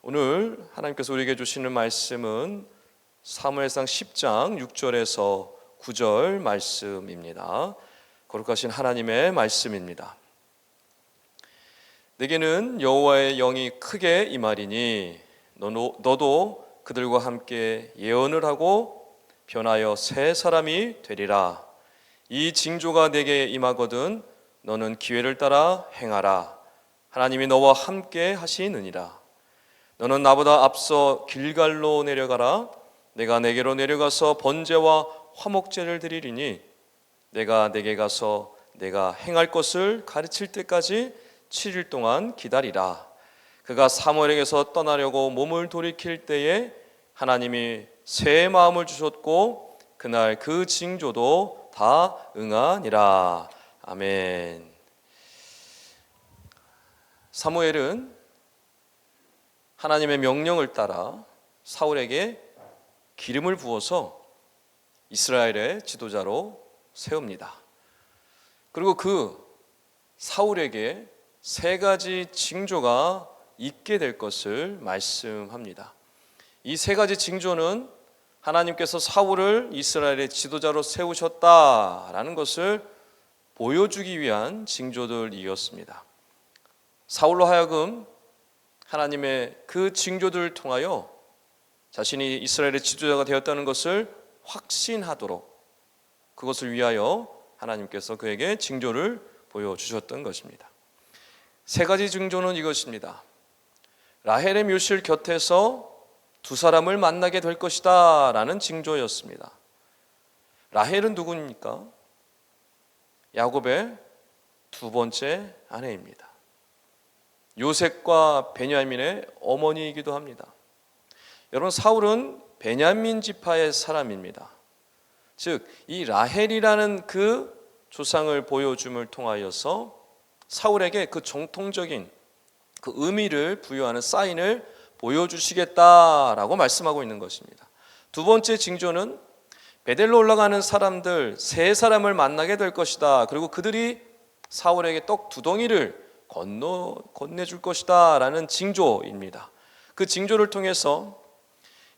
오늘 하나님께서 우리에게 주시는 말씀은 사무엘상 10장 6절에서 9절 말씀입니다. 거룩하신 하나님의 말씀입니다. 내게는 여호와의 영이 크게 임하리니 너도 그들과 함께 예언을 하고 변하여 새 사람이 되리라. 이 징조가 내게 임하거든 너는 기회를 따라 행하라. 하나님이 너와 함께 하시느니라. 너는 나보다 앞서 길갈로 내려가라. 내가 내게로 내려가서 번제와 화목제를 드리리니 내가 내게 가서 내가 행할 것을 가르칠 때까지 7일 동안 기다리라. 그가 사무엘에게서 떠나려고 몸을 돌이킬 때에 하나님이 새 마음을 주셨고 그날 그 징조도 다 응하니라. 아멘. 사무엘은 하나님의 명령을 따라 사울에게 기름을 부어서 이스라엘의 지도자로 세웁니다. 그리고 그 사울에게 세 가지 징조가 있게 될 것을 말씀합니다. 이 세 가지 징조는 하나님께서 사울을 이스라엘의 지도자로 세우셨다라는 것을 보여주기 위한 징조들이었습니다. 사울로 하여금 하나님의 그 징조들을 통하여 자신이 이스라엘의 지도자가 되었다는 것을 확신하도록 그것을 위하여 하나님께서 그에게 징조를 보여주셨던 것입니다. 세 가지 징조는 이것입니다. 라헬의 묘실 곁에서 두 사람을 만나게 될 것이다 라는 징조였습니다. 라헬은 누구입니까? 야곱의 두 번째 아내입니다. 요셉과 베냐민의 어머니이기도 합니다. 여러분, 사울은 베냐민 지파의 사람입니다. 즉, 이 라헬이라는 그 조상을 보여줌을 통하여서 사울에게 그 정통적인 그 의미를 부여하는 사인을 보여주시겠다라고 말씀하고 있는 것입니다. 두 번째 징조는 베델로 올라가는 사람들 세 사람을 만나게 될 것이다. 그리고 그들이 사울에게 떡 두 덩이를 건네줄 것이다 라는 징조입니다. 그 징조를 통해서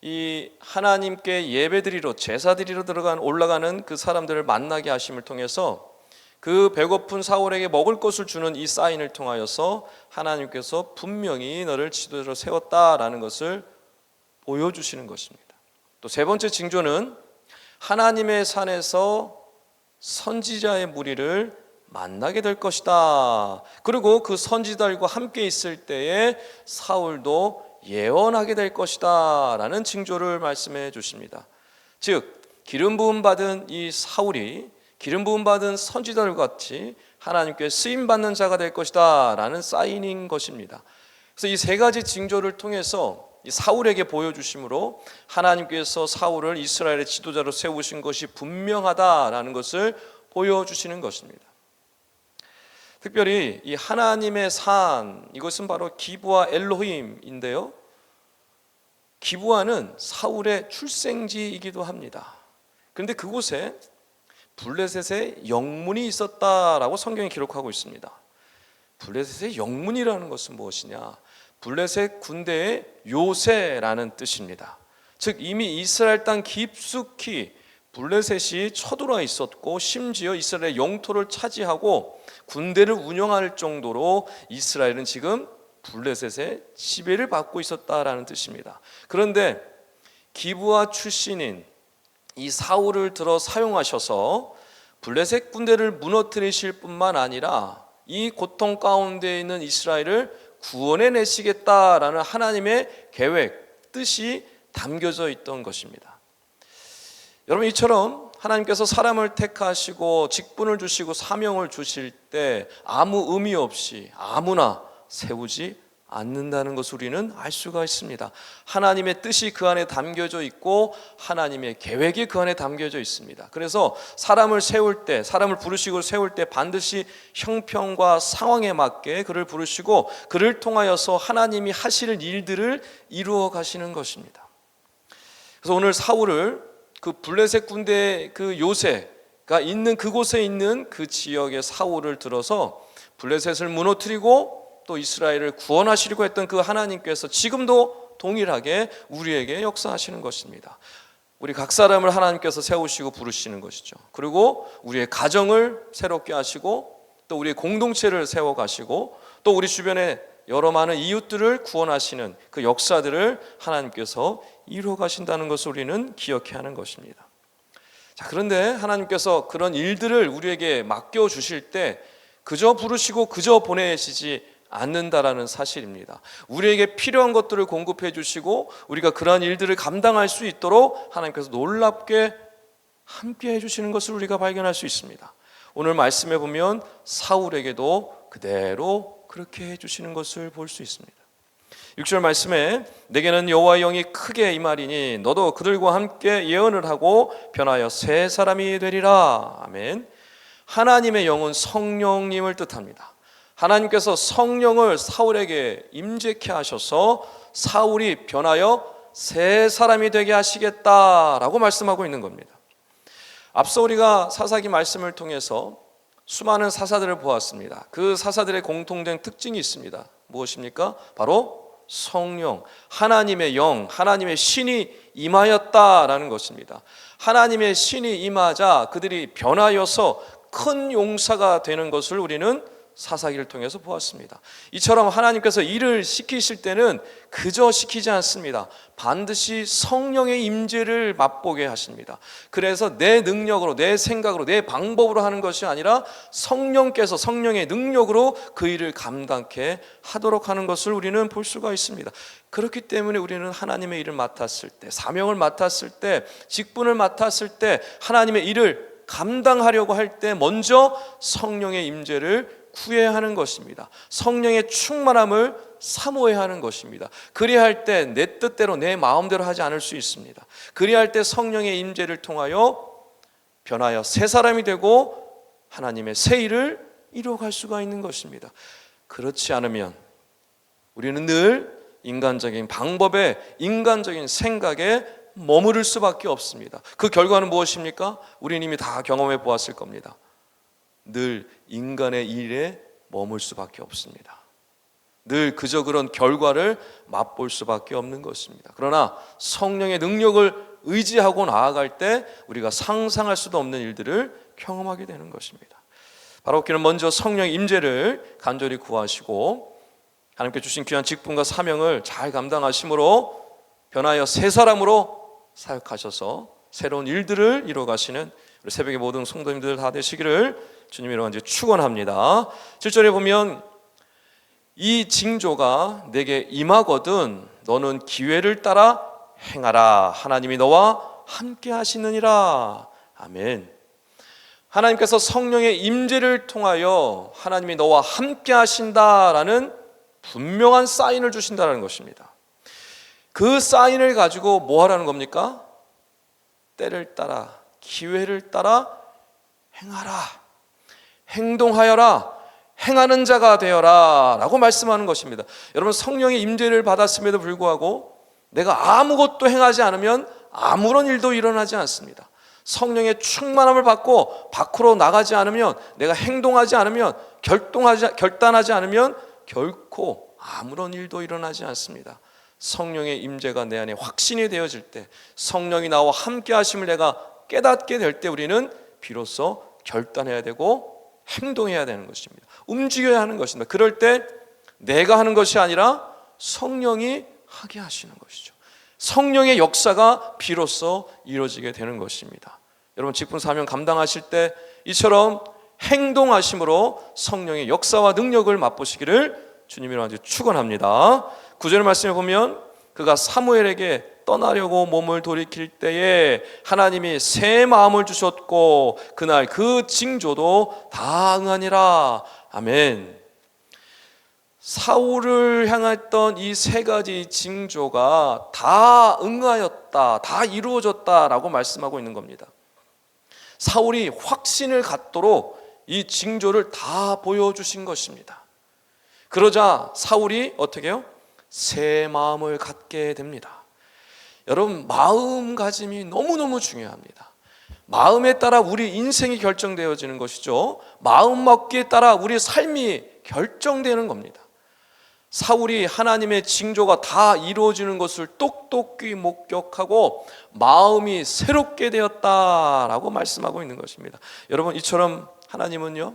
이 하나님께 예배드리러 제사드리러 올라가는 그 사람들을 만나게 하심을 통해서 그 배고픈 사울에게 먹을 것을 주는 이 사인을 통하여서 하나님께서 분명히 너를 지도자로 세웠다라는 것을 보여주시는 것입니다. 또 세 번째 징조는 하나님의 산에서 선지자의 무리를 만나게 될 것이다. 그리고 그 선지자들과 함께 있을 때에 사울도 예언하게 될 것이다 라는 징조를 말씀해 주십니다. 즉, 기름 부음 받은 이 사울이 기름 부음 받은 선지자들 같이 하나님께 쓰임 받는 자가 될 것이다 라는 사인인 것입니다. 그래서 이 세 가지 징조를 통해서 이 사울에게 보여주심으로 하나님께서 사울을 이스라엘의 지도자로 세우신 것이 분명하다라는 것을 보여주시는 것입니다. 특별히 이 하나님의 산, 이것은 바로 기브아 엘로힘인데요, 기브아는 사울의 출생지이기도 합니다. 그런데 그곳에 블레셋의 영문이 있었다라고 성경이 기록하고 있습니다. 블레셋의 영문이라는 것은 무엇이냐? 블레셋 군대의 요새라는 뜻입니다. 즉, 이미 이스라엘 땅 깊숙이 블레셋이 쳐들어와 있었고 심지어 이스라엘의 영토를 차지하고 군대를 운영할 정도로 이스라엘은 지금 블레셋의 지배를 받고 있었다라는 뜻입니다. 그런데 기브아 출신인 이 사울을 들어 사용하셔서 블레셋 군대를 무너뜨리실 뿐만 아니라 이 고통 가운데 있는 이스라엘을 구원해 내시겠다라는 하나님의 계획, 뜻이 담겨져 있던 것입니다. 여러분, 이처럼 하나님께서 사람을 택하시고 직분을 주시고 사명을 주실 때 아무 의미 없이 아무나 세우지 않는다는 것을 우리는 알 수가 있습니다. 하나님의 뜻이 그 안에 담겨져 있고 하나님의 계획이 그 안에 담겨져 있습니다. 그래서 사람을 세울 때, 사람을 부르시고 세울 때 반드시 형편과 상황에 맞게 그를 부르시고 그를 통하여서 하나님이 하실 일들을 이루어 가시는 것입니다. 그래서 오늘 사울을 그 블레셋 군대 그 요새가 있는 그곳에 있는 그 지역의 사울을 들어서 블레셋을 무너뜨리고 또 이스라엘을 구원하시려고 했던 그 하나님께서 지금도 동일하게 우리에게 역사하시는 것입니다. 우리 각 사람을 하나님께서 세우시고 부르시는 것이죠. 그리고 우리의 가정을 새롭게 하시고 또 우리의 공동체를 세워가시고 또 우리 주변에 여러 많은 이웃들을 구원하시는 그 역사들을 하나님께서 이루어 가신다는 것을 우리는 기억해야 하는 것입니다. 자, 그런데 하나님께서 그런 일들을 우리에게 맡겨주실 때 그저 부르시고 그저 보내시지 않는다라는 사실입니다. 우리에게 필요한 것들을 공급해 주시고 우리가 그러한 일들을 감당할 수 있도록 하나님께서 놀랍게 함께 해주시는 것을 우리가 발견할 수 있습니다. 오늘 말씀해 보면 사울에게도 그대로 그렇게 해주시는 것을 볼 수 있습니다. 6절 말씀에 내게는 여호와의 영이 크게 임하리니 너도 그들과 함께 예언을 하고 변하여 새 사람이 되리라. 아멘. 하나님의 영은 성령님을 뜻합니다. 하나님께서 성령을 사울에게 임재케 하셔서 사울이 변하여 새 사람이 되게 하시겠다라고 말씀하고 있는 겁니다. 앞서 우리가 사사기 말씀을 통해서 수많은 사사들을 보았습니다. 그 사사들의 공통된 특징이 있습니다. 무엇입니까? 바로 성령, 하나님의 영, 하나님의 신이 임하였다라는 것입니다. 하나님의 신이 임하자 그들이 변하여서 큰 용사가 되는 것을 우리는 사사기를 통해서 보았습니다. 이처럼 하나님께서 일을 시키실 때는 그저 시키지 않습니다. 반드시 성령의 임재를 맛보게 하십니다. 그래서 내 능력으로, 내 생각으로, 내 방법으로 하는 것이 아니라 성령께서 성령의 능력으로 그 일을 감당케 하도록 하는 것을 우리는 볼 수가 있습니다. 그렇기 때문에 우리는 하나님의 일을 맡았을 때, 사명을 맡았을 때, 직분을 맡았을 때, 하나님의 일을 감당하려고 할 때 먼저 성령의 임재를 구해야 하는 것입니다. 성령의 충만함을 사모해야 하는 것입니다. 그리할 때 내 뜻대로 내 마음대로 하지 않을 수 있습니다. 그리할 때 성령의 임재를 통하여 변하여 새 사람이 되고 하나님의 새 일을 이루어갈 수가 있는 것입니다. 그렇지 않으면 우리는 늘 인간적인 방법에, 인간적인 생각에 머무를 수밖에 없습니다. 그 결과는 무엇입니까? 우리는 이미 다 경험해 보았을 겁니다. 늘 인간의 일에 머물 수밖에 없습니다. 늘 그저 그런 결과를 맛볼 수밖에 없는 것입니다. 그러나 성령의 능력을 의지하고 나아갈 때 우리가 상상할 수도 없는 일들을 경험하게 되는 것입니다. 바로 그는 먼저 성령의 임재를 간절히 구하시고 하나님께 주신 귀한 직분과 사명을 잘 감당하심으로 변하여 새 사람으로 사역하셔서 새로운 일들을 이루어 가시는 우리 새벽의 모든 성도님들 다 되시기를 주님 이름으로 축원합니다. 7절에 보면 이 징조가 내게 임하거든 너는 기회를 따라 행하라. 하나님이 너와 함께 하시느니라. 아멘. 하나님께서 성령의 임재를 통하여 하나님이 너와 함께 하신다라는 분명한 사인을 주신다는 것입니다. 그 사인을 가지고 뭐 하라는 겁니까? 때를 따라, 기회를 따라 행하라. 행동하여라. 행하는 자가 되어라 라고 말씀하는 것입니다. 여러분, 성령의 임재를 받았음에도 불구하고 내가 아무것도 행하지 않으면 아무런 일도 일어나지 않습니다. 성령의 충만함을 받고 밖으로 나가지 않으면, 내가 행동하지 않으면, 결단하지 않으면 결코 아무런 일도 일어나지 않습니다. 성령의 임재가 내 안에 확신이 되어질 때, 성령이 나와 함께 하심을 내가 깨닫게 될 때 우리는 비로소 결단해야 되고 행동해야 되는 것입니다. 움직여야 하는 것입니다. 그럴 때 내가 하는 것이 아니라 성령이 하게 하시는 것이죠. 성령의 역사가 비로소 이루어지게 되는 것입니다. 여러분, 직분 사명 감당하실 때 이처럼 행동하심으로 성령의 역사와 능력을 맛보시기를 주님이로 아주 축원합니다. 9절 말씀에 보면 그가 사무엘에게 떠나려고 몸을 돌이킬 때에 하나님이 새 마음을 주셨고 그날 그 징조도 다 응하니라. 아멘. 사울을 향했던 이 세 가지 징조가 다 응하였다, 다 이루어졌다라고 말씀하고 있는 겁니다. 사울이 확신을 갖도록 이 징조를 다 보여주신 것입니다. 그러자 사울이 어떻게 해요? 새 마음을 갖게 됩니다. 여러분, 마음가짐이 너무너무 중요합니다. 마음에 따라 우리 인생이 결정되어지는 것이죠. 마음 먹기에 따라 우리 삶이 결정되는 겁니다. 사울이 하나님의 징조가 다 이루어지는 것을 똑똑히 목격하고 마음이 새롭게 되었다라고 말씀하고 있는 것입니다. 여러분, 이처럼 하나님은요,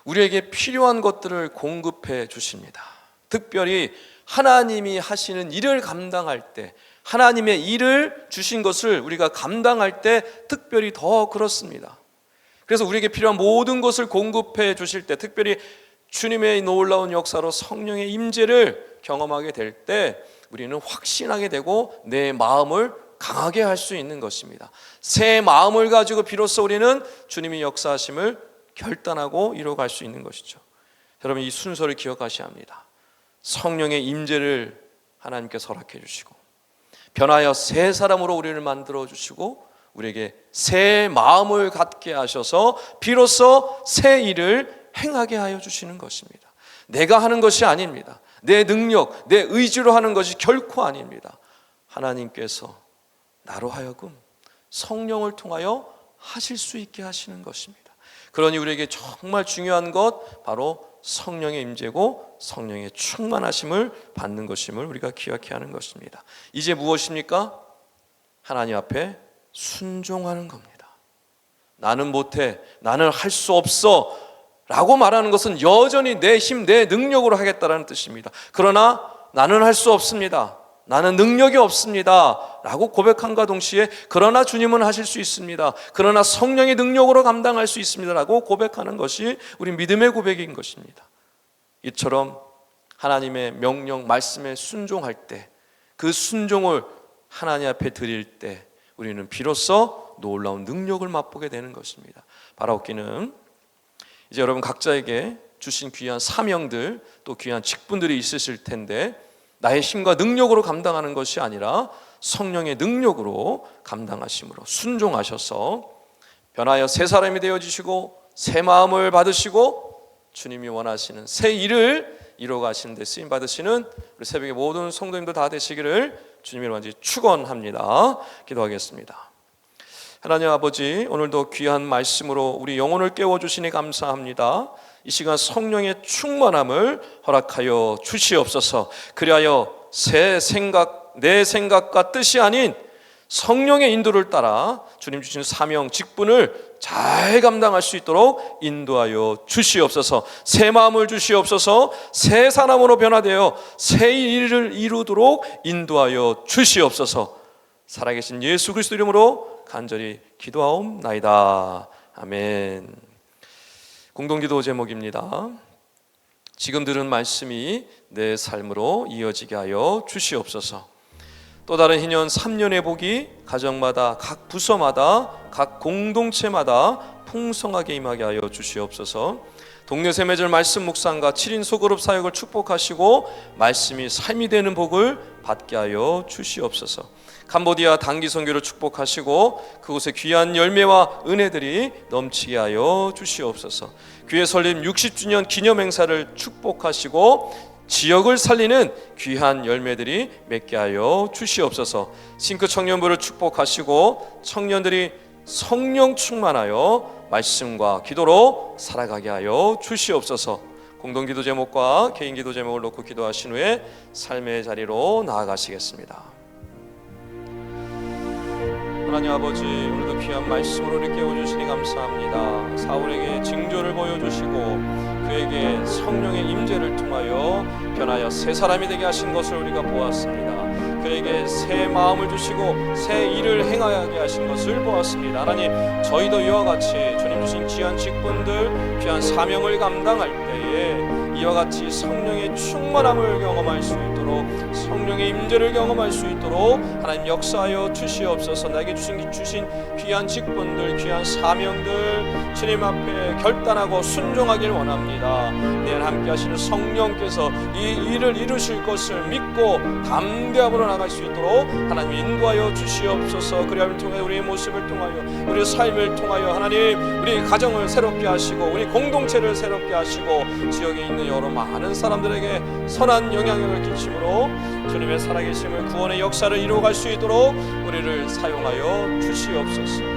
우리에게 필요한 것들을 공급해 주십니다. 특별히 하나님이 하시는 일을 감당할 때, 하나님의 일을 주신 것을 우리가 감당할 때 특별히 더 그렇습니다. 그래서 우리에게 필요한 모든 것을 공급해 주실 때, 특별히 주님의 놀라운 역사로 성령의 임재를 경험하게 될 때 우리는 확신하게 되고 내 마음을 강하게 할 수 있는 것입니다. 새 마음을 가지고 비로소 우리는 주님의 역사하심을 결단하고 이루어갈 수 있는 것이죠. 여러분, 이 순서를 기억하셔야 합니다. 성령의 임재를 하나님께서 허락해 주시고 변하여 새 사람으로 우리를 만들어 주시고 우리에게 새 마음을 갖게 하셔서 비로소 새 일을 행하게 하여 주시는 것입니다. 내가 하는 것이 아닙니다. 내 능력, 내 의지로 하는 것이 결코 아닙니다. 하나님께서 나로 하여금 성령을 통하여 하실 수 있게 하시는 것입니다. 그러니 우리에게 정말 중요한 것 바로 성령의 임재고 성령의 충만하심을 받는 것임을 우리가 기억해야 하는 것입니다. 이제 무엇입니까? 하나님 앞에 순종하는 겁니다. 나는 못해, 나는 할 수 없어 라고 말하는 것은 여전히 내 힘, 내 능력으로 하겠다라는 뜻입니다. 그러나 나는 할 수 없습니다, 나는 능력이 없습니다 라고 고백함과 동시에 그러나 주님은 하실 수 있습니다, 그러나 성령의 능력으로 감당할 수 있습니다 라고 고백하는 것이 우리 믿음의 고백인 것입니다. 이처럼 하나님의 명령, 말씀에 순종할 때, 그 순종을 하나님 앞에 드릴 때 우리는 비로소 놀라운 능력을 맛보게 되는 것입니다. 바라옵기는 이제 여러분 각자에게 주신 귀한 사명들, 또 귀한 직분들이 있으실 텐데 나의 힘과 능력으로 감당하는 것이 아니라 성령의 능력으로 감당하심으로 순종하셔서 변하여 새 사람이 되어지시고 새 마음을 받으시고 주님이 원하시는 새 일을 이루어가시는 데 쓰임받으시는 우리 새벽에 모든 성도님들 다 되시기를 주님의 이름으로 축원합니다. 기도하겠습니다. 하나님 아버지, 오늘도 귀한 말씀으로 우리 영혼을 깨워주시니 감사합니다. 이 시간 성령의 충만함을 허락하여 주시옵소서. 그리하여 새 생각, 내 생각과 뜻이 아닌 성령의 인도를 따라 주님 주신 사명, 직분을 잘 감당할 수 있도록 인도하여 주시옵소서. 새 마음을 주시옵소서. 새 사람으로 변화되어 새 일을 이루도록 인도하여 주시옵소서. 살아계신 예수 그리스도 이름으로 간절히 기도하옵나이다. 아멘. 공동기도 제목입니다. 지금 들은 말씀이 내 삶으로 이어지게 하여 주시옵소서. 또 다른 희년 3년의 복이 가정마다, 각 부서마다, 각 공동체마다 풍성하게 임하게 하여 주시옵소서. 동네 세매절 말씀 묵상과 7인 소그룹 사역을 축복하시고 말씀이 삶이 되는 복을 받게 하여 주시옵소서. 캄보디아 단기 선교를 축복하시고 그곳에 귀한 열매와 은혜들이 넘치게 하여 주시옵소서. 교회 설립 60주년 기념 행사를 축복하시고 지역을 살리는 귀한 열매들이 맺게 하여 주시옵소서. 싱크 청년부를 축복하시고 청년들이 성령 충만하여 말씀과 기도로 살아가게 하여 주시옵소서. 공동기도 제목과 개인기도 제목을 놓고 기도하신 후에 삶의 자리로 나아가시겠습니다. 하나님 아버지, 오늘도 귀한 말씀으로 이렇게 깨워주시니 감사합니다. 사울에게 징조를 보여주시고 그에게 성령의 임재를 통하여 변하여 새 사람이 되게 하신 것을 우리가 보았습니다. 그에게 새 마음을 주시고 새 일을 행하게 하신 것을 보았습니다. 하나님, 저희도 이와 같이 주님 주신 귀한 직분들, 귀한 사명을 감당할 때에 이와 같이 성령의 충만함을 경험할 수 있도록, 성령의 임재를 경험할 수 있도록 하나님 역사하여 주시옵소서. 나에게 주신 귀한 직분들, 귀한 사명들 주님 앞에 결단하고 순종하길 원합니다. 내일 함께 하시는 성령께서 이 일을 이루실 것을 믿고 담대함으로 나갈 수 있도록 하나님 인도하여 주시옵소서. 그리함을 통해 우리의 모습을 통하여, 우리의 삶을 통하여 하나님 우리 가정을 새롭게 하시고 우리 공동체를 새롭게 하시고 지역에 있는 여러 많은 사람들에게 선한 영향력을 끼치므로 주님의 살아계심을, 구원의 역사를 이루어갈 수 있도록 우리를 사용하여 주시옵소서.